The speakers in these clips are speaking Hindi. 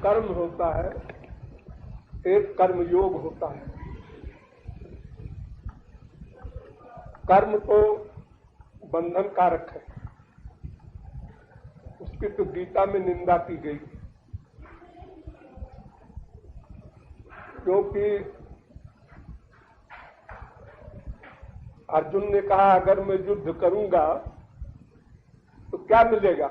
कर्म होता है, एक कर्मयोग होता है। कर्म तो बंधन कारक है, उसकी तो गीता में निंदा की गई, क्योंकि अर्जुन ने कहा अगर मैं युद्ध करूंगा तो क्या मिलेगा?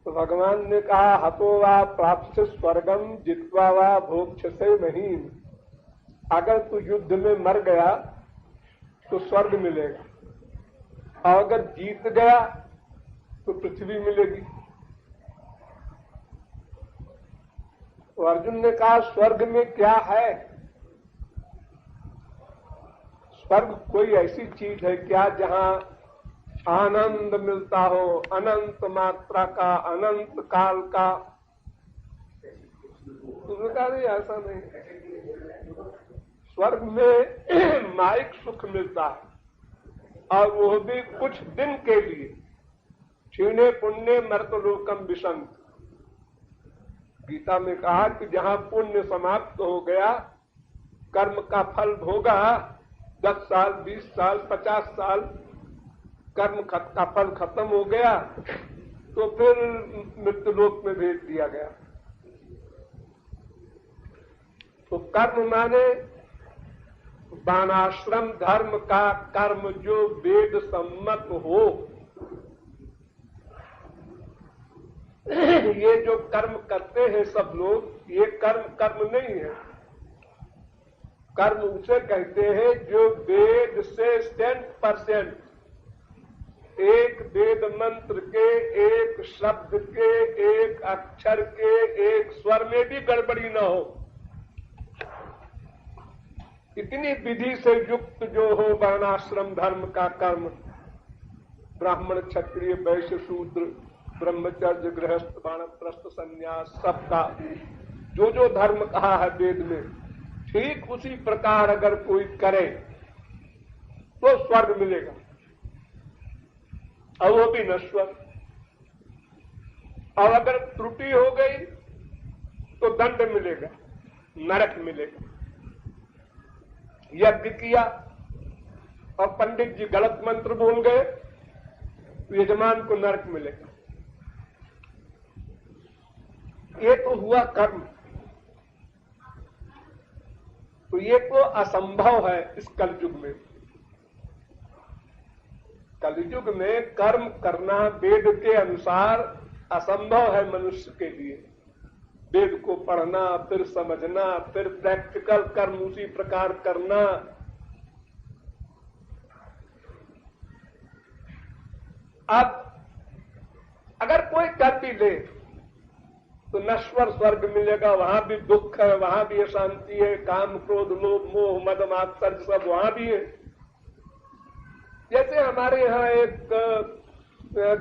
तो भगवान ने कहा हतो वा प्राप्त स्वर्गम जित्वा वा भोक्ष्यसे महीम। अगर तू युद्ध में मर गया तो स्वर्ग मिलेगा, और अगर जीत गया तो पृथ्वी मिलेगी। तो अर्जुन ने कहा स्वर्ग में क्या है? स्वर्ग कोई ऐसी चीज है क्या जहां आनंद मिलता हो, अनंत मात्रा का, अनंत काल का? तुमने कहा नहीं, ऐसा नहीं। स्वर्ग में माइक सुख मिलता है, और वो भी कुछ दिन के लिए। क्षीणे पुण्य मर्तलोकम विशंत। गीता में कहा कि जहां पुण्य समाप्त हो गया, कर्म का फल भोगा, 10 साल, 20 साल, 50 साल कर्म का फल खत्म हो गया, तो फिर मृत्युलोक में भेज दिया गया। तो कर्म माने वर्णाश्रम धर्म का कर्म जो वेद सम्मत हो। ये जो कर्म करते हैं सब लोग, ये कर्म नहीं है। कर्म उसे कहते हैं जो वेद से 100%, एक वेद मंत्र के, एक शब्द के, एक अक्षर के, एक स्वर में भी गड़बड़ी न हो, इतनी विधि से युक्त जो हो वर्णाश्रम धर्म का कर्म, ब्राह्मण क्षत्रिय वैश्य शूद्र, ब्रह्मचर्य गृहस्थ वानप्रस्थ संन्यास, सबका जो जो धर्म कहा है वेद में, ठीक उसी प्रकार अगर कोई करे तो स्वर्ग मिलेगा, और वो भी नश्वर। और अगर त्रुटि हो गई तो दंड मिलेगा, नरक मिलेगा। यज्ञ किया और पंडित जी गलत मंत्र बोल गए तो यजमान को नरक मिलेगा। ये तो हुआ कर्म। तो ये तो असंभव है इस कलयुग में। कलयुग में कर्म करना वेद के अनुसार असंभव है मनुष्य के लिए। वेद को पढ़ना, फिर समझना, फिर प्रैक्टिकल कर्म उसी प्रकार करना। अब अगर कोई कर भी ले तो नश्वर स्वर्ग मिलेगा, वहां भी दुख है, वहां भी अशांति है, काम क्रोध लोभ मोह मद मात्सर्य सब वहां भी है। जैसे हमारे यहाँ एक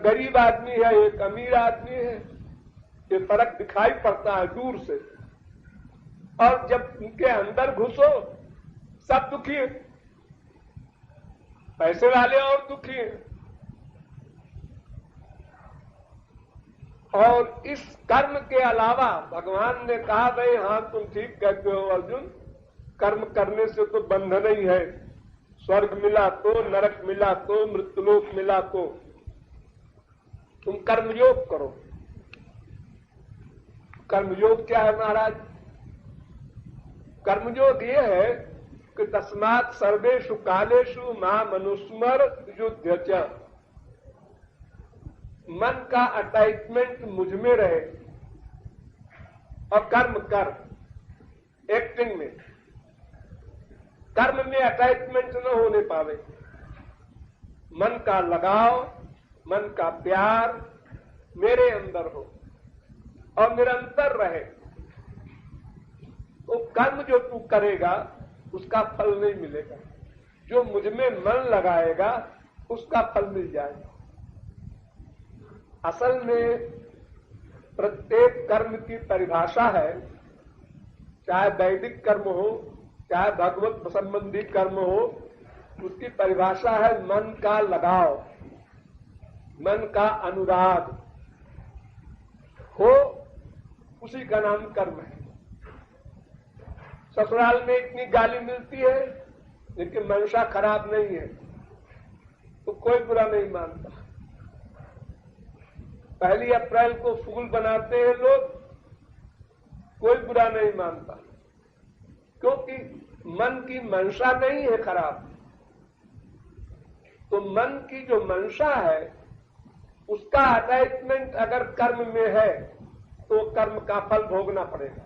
गरीब आदमी है, एक अमीर आदमी है, ये फर्क दिखाई पड़ता है दूर से, और जब उनके अंदर घुसो सब दुखी है, पैसे वाले और दुखी हैं। और इस कर्म के अलावा भगवान ने कहा भाई हाँ तुम ठीक कहते हो अर्जुन, कर्म करने से तो बंधन ही है। स्वर्ग मिला तो, नरक मिला तो, मृत्युलोक मिला तो, तुम कर्मयोग करो। कर्मयोग क्या है महाराज? कर्मयोग ये है कि तस्मात् सर्वेषु कालेषु मां मनुस्मर युध्य च। मन का अटैचमेंट मुझ में रहे और कर्म कर। एक्टिंग में, कर्म में अटैचमेंट न होने पावे। मन का लगाव, मन का प्यार मेरे अंदर हो और निरंतर रहे, तो कर्म जो तू करेगा उसका फल नहीं मिलेगा। जो मुझ में मन लगाएगा उसका फल मिल जाएगा। असल में प्रत्येक कर्म की परिभाषा है, चाहे वैदिक कर्म हो, चाहे भगवत संबंधी कर्म हो, उसकी परिभाषा है मन का लगाव, मन का अनुराग। हो उसी का नाम कर्म है। ससुराल में इतनी गाली मिलती है लेकिन मंशा खराब नहीं है तो कोई बुरा नहीं मानता। 1 अप्रैल को फूल बनाते हैं लोग, कोई बुरा नहीं मानता, क्योंकि मन की मंशा नहीं है खराब। तो मन की जो मंशा है उसका अटैचमेंट अगर कर्म में है तो कर्म का फल भोगना पड़ेगा।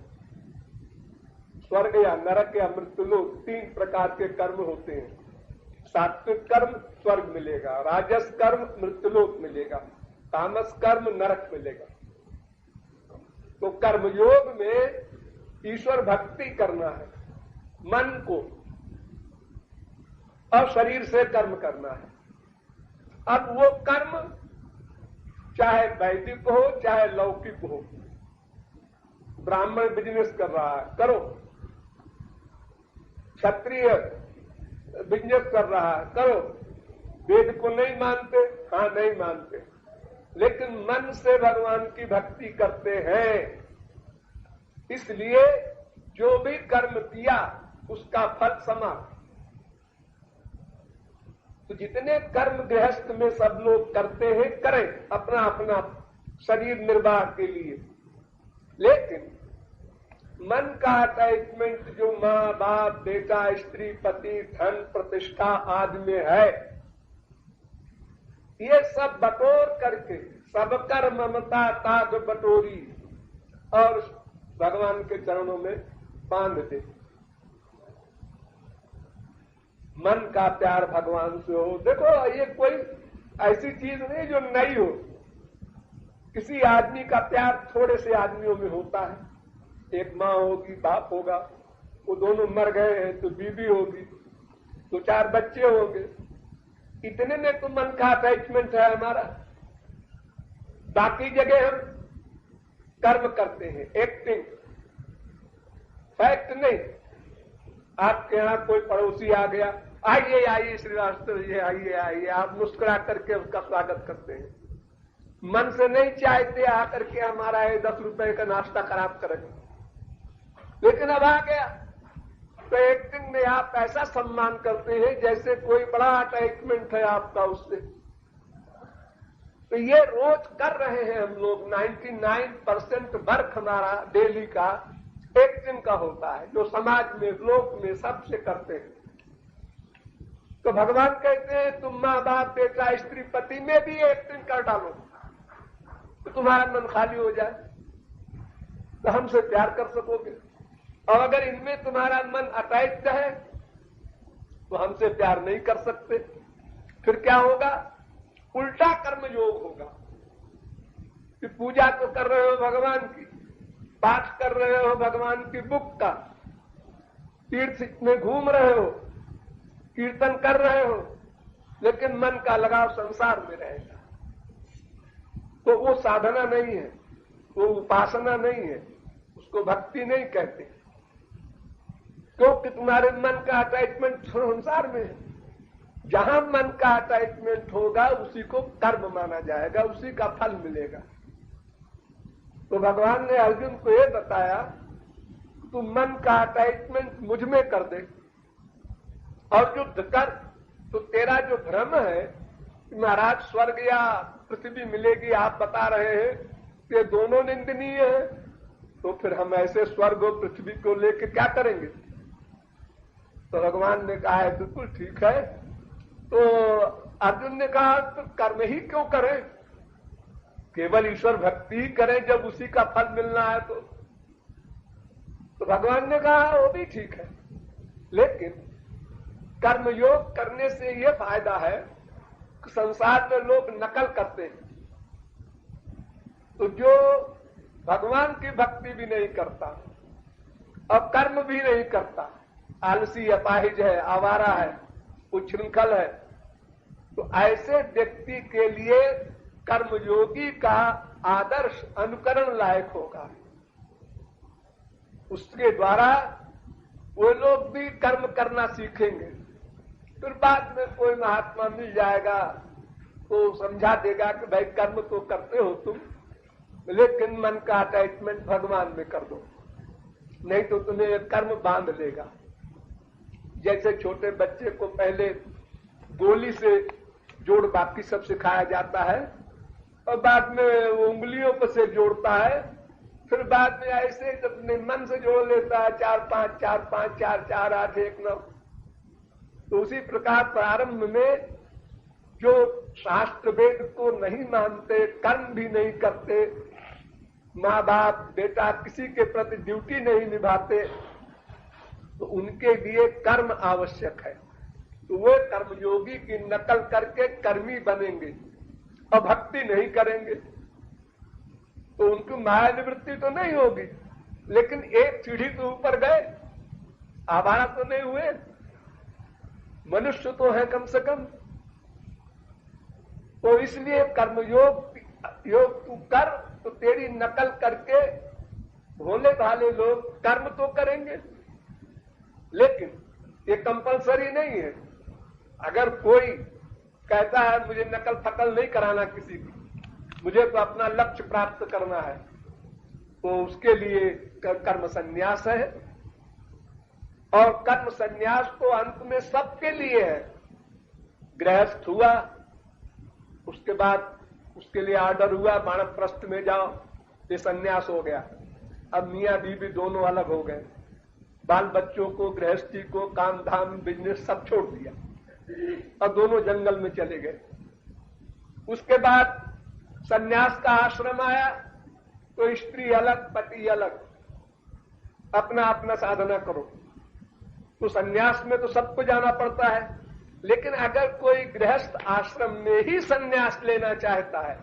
स्वर्ग या नरक या मृत्युलोक 3 प्रकार के कर्म होते हैं। सात्विक कर्म स्वर्ग मिलेगा, राजस कर्म मृत्युलोक मिलेगा, तामस कर्म नरक मिलेगा। तो कर्मयोग में ईश्वर भक्ति करना है, मन को और शरीर से कर्म करना है। अब वो कर्म चाहे वैदिक हो चाहे लौकिक हो। ब्राह्मण बिजनेस कर रहा है, करो। क्षत्रिय बिजनेस कर रहा है, करो। वेद को नहीं मानते, हाँ नहीं मानते, लेकिन मन से भगवान की भक्ति करते हैं। इसलिए जो भी कर्म किया उसका फल समान। तो जितने कर्म गृहस्थ में सब लोग करते हैं करें अपना अपना शरीर निर्वाह के लिए, लेकिन मन का अटैचमेंट जो माँ बाप बेटा स्त्री पति धन प्रतिष्ठा आदि में है, ये सब बटोर करके सब कर ममता ताग बटोरी और भगवान के चरणों में बांध दे। मन का प्यार भगवान से हो। देखो ये कोई ऐसी चीज नहीं जो नई हो। किसी आदमी का प्यार थोड़े से आदमियों में होता है। एक माँ होगी, बाप होगा, वो दोनों मर गए हैं तो बीवी होगी, 2-4 बच्चे होंगे, इतने में तो मन का अटैचमेंट है हमारा। बाकी जगह हम कर्म करते हैं, एक्टिंग, फैक्ट नहीं। आपके यहां कोई पड़ोसी आ गया, आइए आइए श्रीवास्तव जी, आइए आइए, आप मुस्कुरा करके उसका स्वागत करते हैं। मन से नहीं चाहते आकर के हमारा 10 रुपए का नाश्ता खराब करेंगे, लेकिन अब आ गया तो एक्टिंग में आप ऐसा सम्मान करते हैं जैसे कोई बड़ा अटैचमेंट है आपका उससे। तो ये रोज कर रहे हैं हम लोग। 99% वर्क हमारा डेली का एक्टिंग का होता है, जो समाज में लोक में सबसे करते हैं। तो भगवान कहते हैं तुम माँ बाप बेटा स्त्री पति में भी एक्टिंग कर डालो तो तुम्हारा मन खाली हो जाए, तो हमसे प्यार कर सकोगे। और अगर इनमें तुम्हारा मन अटैच्ड है तो हमसे प्यार नहीं कर सकते। फिर क्या होगा? उल्टा कर्म योग होगा कि पूजा तो कर रहे हो भगवान की, पाठ कर रहे हो भगवान की बुक का, तीर्थ में घूम रहे हो, कीर्तन कर रहे हो, लेकिन मन का लगाव संसार में रहेगा। तो वो साधना नहीं है, वो उपासना नहीं है, उसको भक्ति नहीं कहते, क्योंकि तुम्हारे मन का अटैचमेंट संसार में है। जहां मन का अटैचमेंट होगा उसी को कर्म माना जाएगा, उसी का फल मिलेगा। तो भगवान ने अर्जुन को यह बताया तू मन का अटैचमेंट मुझ में कर दे और युद्ध कर। तो तेरा जो भ्रम है कि महाराज स्वर्ग या पृथ्वी मिलेगी, आप बता रहे हैं कि दोनों निंदनीय है, तो फिर हम ऐसे स्वर्ग और पृथ्वी को लेकर क्या करेंगे? तो भगवान ने कहा है बिल्कुल ठीक है। तो अर्जुन ने कहा तो कर्म ही क्यों करें, केवल ईश्वर भक्ति ही करें जब उसी का फल मिलना है। तो भगवान ने कहा वो भी ठीक है, लेकिन कर्मयोग करने से ये फायदा है कि संसार में लोग नकल करते हैं। तो जो भगवान की भक्ति भी नहीं करता और कर्म भी नहीं करता, आलसी अपाहिज है, आवारा है, उच्छृंखल है, तो ऐसे व्यक्ति के लिए कर्मयोगी का आदर्श अनुकरण लायक होगा। उसके द्वारा वो लोग भी कर्म करना सीखेंगे। फिर बाद में कोई महात्मा मिल जाएगा तो समझा देगा कि भाई कर्म तो करते हो तुम, लेकिन मन का अटैचमेंट भगवान में कर दो, नहीं तो तुम्हें कर्म बांध लेगा। जैसे छोटे बच्चे को पहले गोली से जोड़ बाकी सब सिखाया जाता है और बाद में वो उंगलियों पर से जोड़ता है, फिर बाद में ऐसे अपने मन से जोड़ लेता है 4 5 4 5 4 4 8 1 9। तो उसी प्रकार प्रारंभ में जो शास्त्र वेद को नहीं मानते, कर्म भी नहीं करते, माँ बाप बेटा किसी के प्रति ड्यूटी नहीं निभाते, तो उनके लिए कर्म आवश्यक है। तो वो कर्मयोगी की नकल करके कर्मी बनेंगे और भक्ति नहीं करेंगे तो उनकी माया निवृत्ति तो नहीं होगी, लेकिन एक सीढ़ी तो ऊपर गए, आवारा तो नहीं हुए, मनुष्य तो है कम से कम। तो इसलिए कर्मयोग तू कर, तो तेरी नकल करके भोले भाले लोग कर्म तो करेंगे, लेकिन ये कंपलसरी नहीं है। अगर कोई कहता है मुझे नकल फकल नहीं कराना किसी की, मुझे तो अपना लक्ष्य प्राप्त करना है, तो उसके लिए कर्म संन्यास है। और कर्म संन्यास तो अंत में सबके लिए है। गृहस्थ हुआ, उसके बाद उसके लिए ऑर्डर हुआ वानप्रस्थ में जाओ, ये संन्यास हो गया। अब मियां बीवी दोनों अलग हो गए, बाल बच्चों को, गृहस्थी को, काम धाम बिजनेस सब छोड़ दिया और दोनों जंगल में चले गए। उसके बाद संन्यास का आश्रम आया तो स्त्री अलग पति अलग, अपना अपना साधना करो। तो संन्यास में तो सबको जाना पड़ता है, लेकिन अगर कोई गृहस्थ आश्रम में ही संन्यास लेना चाहता है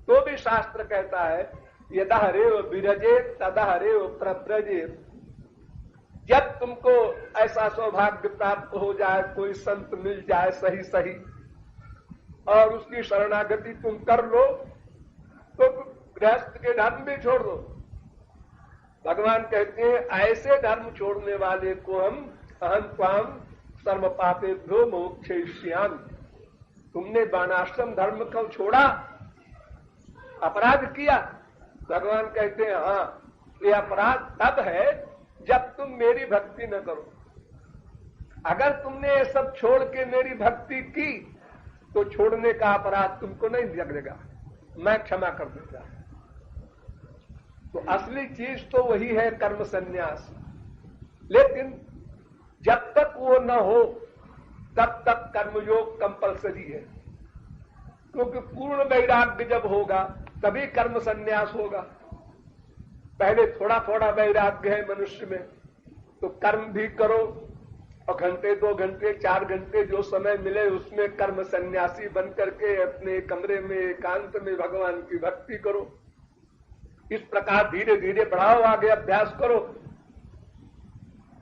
तो भी शास्त्र कहता है यदा हरेव विरजेत तदा हरेव प्रव्रजेत। जब तुमको ऐसा सौभाग्य प्राप्त हो जाए, कोई संत मिल जाए सही सही और उसकी शरणागति तुम कर लो, तो गृहस्थ के धर्म भी छोड़ दो। भगवान कहते हैं ऐसे धर्म छोड़ने वाले को हम अहं त्वाम सर्व पापेभ्यो मोक्षयिष्यामि। तुमने वर्णाश्रम धर्म को छोड़ा, अपराध किया। भगवान कहते हैं हाँ, ये अपराध तब है जब तुम मेरी भक्ति न करो। अगर तुमने ये सब छोड़ के मेरी भक्ति की तो छोड़ने का अपराध तुमको नहीं लगेगा, मैं क्षमा कर दूंगा। तो असली चीज तो वही है कर्म संन्यास। लेकिन जब तक वो न हो तब तक कर्मयोग कंपलसरी है, क्योंकि पूर्ण वैराग्य जब होगा तभी कर्म संन्यास होगा। पहले थोड़ा थोड़ा वैराग्य है मनुष्य में, तो कर्म भी करो और घंटे 2 घंटे 4 घंटे जो समय मिले उसमें कर्म सन्यासी बन करके अपने कमरे में एकांत में भगवान की भक्ति करो। इस प्रकार धीरे धीरे बढ़ाओ, आगे अभ्यास करो।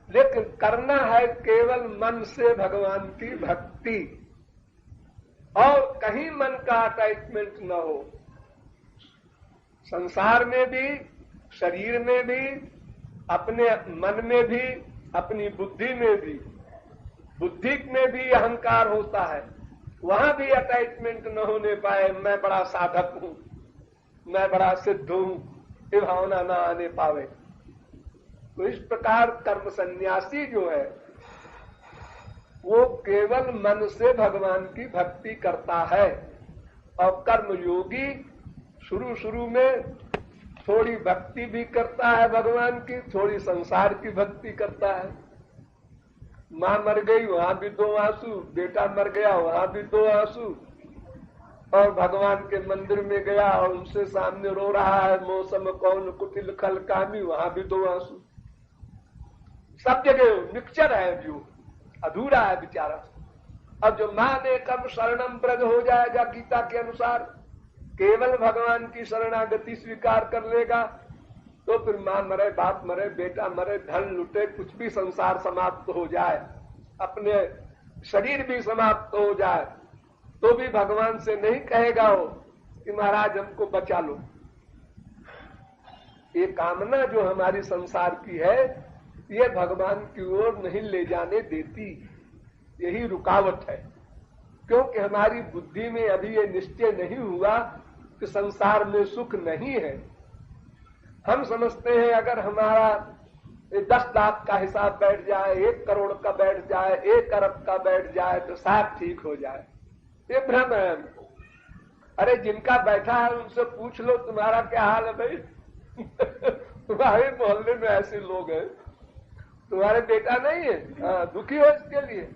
लेकिन करना है केवल मन से भगवान की भक्ति, और कहीं मन का अटैचमेंट न हो। संसार में भी, शरीर में भी, अपने मन में भी, अपनी बुद्धि में भी। बुद्धि में भी अहंकार होता है, वहां भी अटैचमेंट न होने पाए, मैं बड़ा साधक हूं, मैं बड़ा सिद्ध हूं, ये भावना न आने पावे। तो इस प्रकार कर्म सन्यासी जो है वो केवल मन से भगवान की भक्ति करता है, और कर्म योगी शुरू में थोड़ी भक्ति भी करता है भगवान की, थोड़ी संसार की भक्ति करता है। मां मर गई वहां भी 2 आंसू, बेटा मर गया वहां भी 2 आंसू, और भगवान के मंदिर में गया और उनसे सामने रो रहा है, मौसम कौन कुटिल खल कामी, वहां भी 2 आंसू। सब जगह मिक्सचर है, व्यू अधूरा है बेचारा। अब जो मां ने कब शरणम ब्रज हो जाएगा गीता के अनुसार, केवल भगवान की शरणागति स्वीकार कर लेगा, तो फिर मां मरे, बाप मरे, बेटा मरे, धन लुटे, कुछ भी संसार समाप्त हो जाए, अपने शरीर भी समाप्त हो जाए, तो भी भगवान से नहीं कहेगा वो कि महाराज हमको बचा लो। ये कामना जो हमारी संसार की है, ये भगवान की ओर नहीं ले जाने देती, यही रुकावट है। क्योंकि हमारी बुद्धि में अभी ये निश्चय नहीं हुआ कि संसार में सुख नहीं है। हम समझते हैं अगर हमारा 10 लाख का हिसाब बैठ जाए, 1 करोड़ का बैठ जाए, 1 अरब का बैठ जाए तो सब ठीक हो जाए। ये भ्रम है हमको। अरे जिनका बैठा है उनसे पूछ लो तुम्हारा क्या हाल है भाई। तुम्हारे मोहल्ले में ऐसे लोग हैं, तुम्हारे बेटा नहीं है, दुखी हो इसके लिए।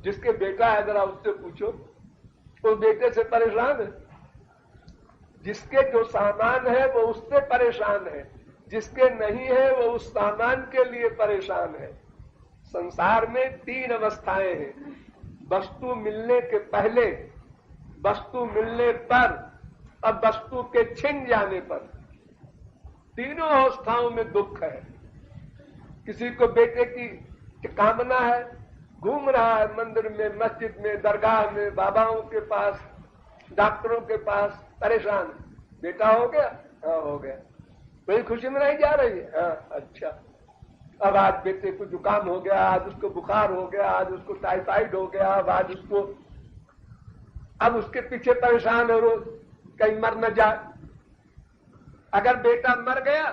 जिसके बेटा है जरा उससे पूछो, वो बेटे से परेशान है। जिसके जो सामान है वो उससे परेशान है, जिसके नहीं है वो उस सामान के लिए परेशान है। संसार में 3 अवस्थाएं हैं, वस्तु मिलने के पहले, वस्तु मिलने पर, अब वस्तु के छिन जाने पर। तीनों अवस्थाओं में दुख है। किसी को बेटे की कामना है, घूम रहा है मंदिर में, मस्जिद में, दरगाह में, बाबाओं के पास, डॉक्टरों के पास, परेशान। बेटा हो गया? हाँ हो गया। बड़ी खुशी में नहीं जा रही है? हाँ अच्छा। अब आज बेटे को जुकाम हो गया, आज उसको बुखार हो गया, आज उसको टाइफाइड हो गया, अब उसके पीछे परेशान है रोज, कहीं मर न जाए। अगर बेटा मर गया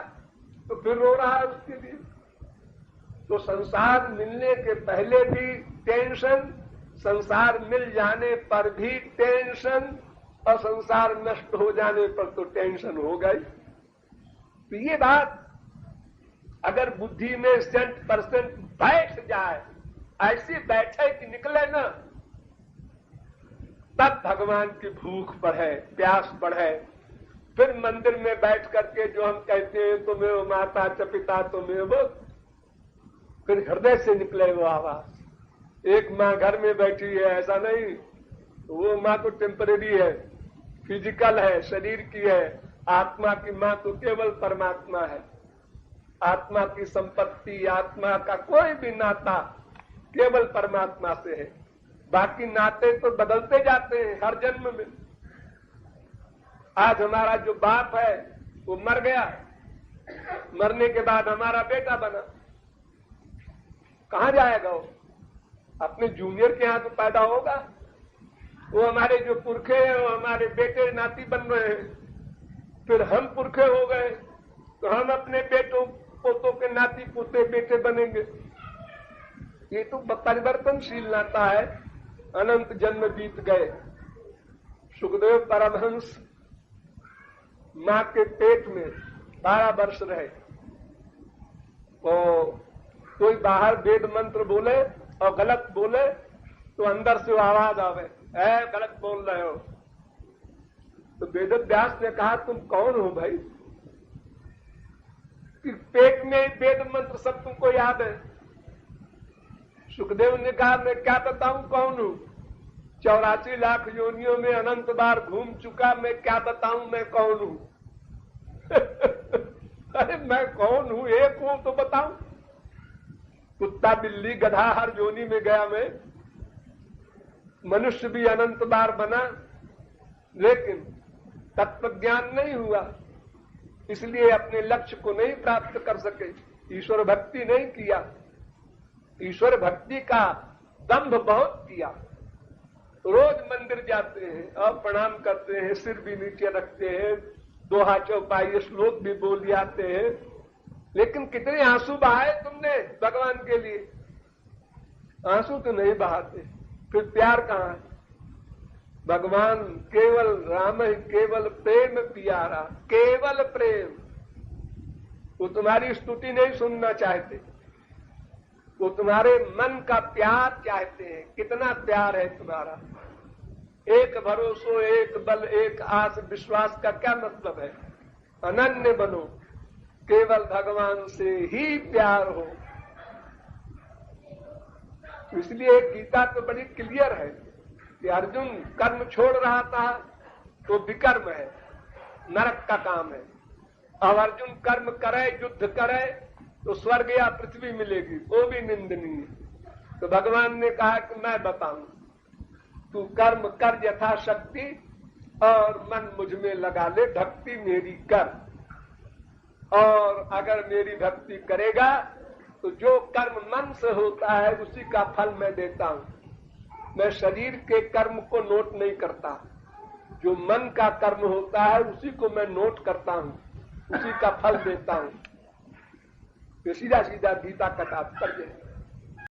तो फिर रो रहा है उसके लिए। तो संसार मिलने के पहले भी टेंशन, संसार मिल जाने पर भी टेंशन, और संसार नष्ट हो जाने पर तो टेंशन हो गई। तो ये बात अगर बुद्धि में 100% बैठ जाए, ऐसी बैठे कि निकले ना, तब भगवान की भूख बढ़े, प्यास बढ़े। फिर मंदिर में बैठ करके जो हम कहते हैं तुम्हें माता च पिता तुम्हें, वो फिर हृदय से निकले वो आवाज। एक माँ घर में बैठी है ऐसा नहीं, वो माँ तो टेम्परेरी है, फिजिकल है, शरीर की है। आत्मा की माँ तो केवल परमात्मा है। आत्मा की संपत्ति, आत्मा का कोई भी नाता केवल परमात्मा से है। बाकी नाते तो बदलते जाते हैं हर जन्म में। आज हमारा जो बाप है वो मर गया, मरने के बाद हमारा बेटा बना, कहां जाएगा वो? अपने जूनियर के यहां तो पैदा होगा। वो हमारे जो पुरखे हैं वो हमारे बेटे नाती बन रहे हैं। फिर हम पुरखे हो गए तो हम अपने बेटों पोतों के नाती पोते बेटे बनेंगे। ये तो परिवर्तनशील नाता है। अनंत जन्म बीत गए। सुखदेव परमहंस मां के पेट में 12 वर्ष रहे। तो कोई बाहर वेद मंत्र बोले और गलत बोले तो अंदर से आवाज आवे, ऐ गलत बोल रहे हो। तो वेद व्यास ने कहा तुम कौन हो भाई कि पेट में वेद मंत्र सब तुमको याद है? सुखदेव ने कहा मैं क्या बताऊं कौन हूं? 84 लाख योनियों में अनंत बार घूम चुका, मैं क्या बताऊं मैं कौन हूं? अरे मैं कौन हूं? एक हूं तो बताऊं। कुत्ता बिल्ली गधा हर योनि में गया मैं, मनुष्य भी अनंत बार बना, लेकिन तत्व ज्ञान नहीं हुआ, इसलिए अपने लक्ष्य को नहीं प्राप्त कर सके, ईश्वर भक्ति नहीं किया। ईश्वर भक्ति का दंभ बहुत किया। रोज मंदिर जाते हैं और प्रणाम करते हैं, सिर भी नीचे रखते हैं, दोहा चौपाई श्लोक भी बोल जाते हैं, लेकिन कितने आंसू बहाए तुमने भगवान के लिए? आंसू तो नहीं बहाते। फिर प्यार कहां है? भगवान केवल राम ही केवल प्रेम प्यारा, केवल प्रेम। वो तुम्हारी स्तुति नहीं सुनना चाहते, वो तुम्हारे मन का प्यार चाहते हैं। कितना प्यार है तुम्हारा? एक भरोसो, एक बल, एक आस, विश्वास का क्या मतलब है? अनन्य बनो, केवल भगवान से ही प्यार हो। इसलिए गीता तो बड़ी क्लियर है कि अर्जुन कर्म छोड़ रहा था तो विकर्म है, नरक का काम है। अब अर्जुन कर्म करे, युद्ध करे तो स्वर्ग या पृथ्वी मिलेगी, वो भी निंदनीय। तो भगवान ने कहा कि मैं बताऊं, तू कर्म कर यथाशक्ति और मन मुझ में लगा ले, भक्ति मेरी कर। और अगर मेरी भक्ति करेगा तो जो कर्म मन से होता है उसी का फल मैं देता हूं। मैं शरीर के कर्म को नोट नहीं करता, जो मन का कर्म होता है उसी को मैं नोट करता हूं, उसी का फल देता हूं। तो सीधा सीधा गीता का तात्पर्य है।